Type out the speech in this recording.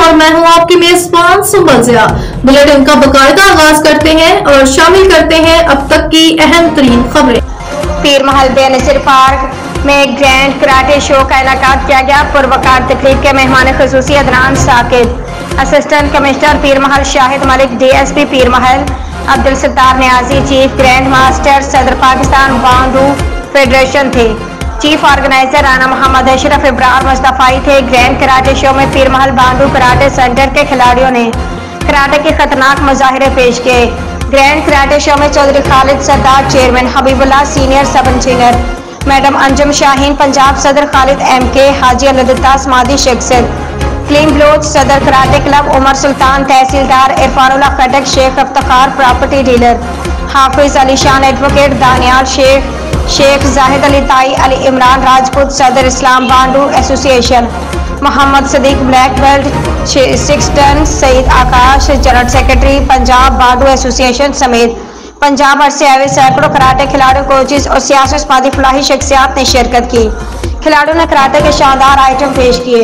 और मैं हूं आपकी मेजबान सुंबल ज़िया। बुलेटिन का बाकायदा आगाज करते हैं और शामिल करते हैं अब तक की अहम तरीन खबरें। पीर महल बेनज़ीर पार्क में ग्रैंड कराटे शो का इनेकाद किया गया। पुरवकार तकरीब के मेहमान खुसूसी Adnan Saqib, assistant commissioner Pir Mahal Shahid Malik, DSP Pir Mahal Abdul Sattar Niazi, chief grand master सदर पाकिस्तान बांडू फेडरेशन थे। चीफ ऑर्गेनाइजर राना मोहम्मद अशरफ इब्रार मुस्तफाई थे। ग्रैंड कराटे शो में पीर महल बांडू कराटे सेंटर के खिलाड़ियों ने कराटे के खतरनाक मुजाहिरे पेश किए। ग्रैंड कराटे शो में चौधरी खालिद सरदार चेयरमैन, हबीबुल्लाह सीनियर सब इंजीनियर, मैडम अंजुम शाहीन पंजाब सदर, खालिद MK हाजी अलदत्ता समादी शख्सियत, क्लीन ब्लोच सदर कराटे क्लब, उमर सुल्तान तहसीलदार, इरफानुल्लाह खटक शेख अफ्तार property dealer, Hafiz Ali Shan advocate, Daniyal Sheikh Zahid Ali ताई, अली इमरान राजपूत सदर इस्लाम bando association, Mohammad Sadiq black belt 6 टन, Saeed Akash general secretary Punjab bando association समेत पंजाब भर से आए सैकड़ों कराटे खिलाड़ियों, कोचेज और सियासी फलाही शख्सियात ने शिरकत की। खिलाड़ियों ने कराटे के शानदार आइटम पेश किए।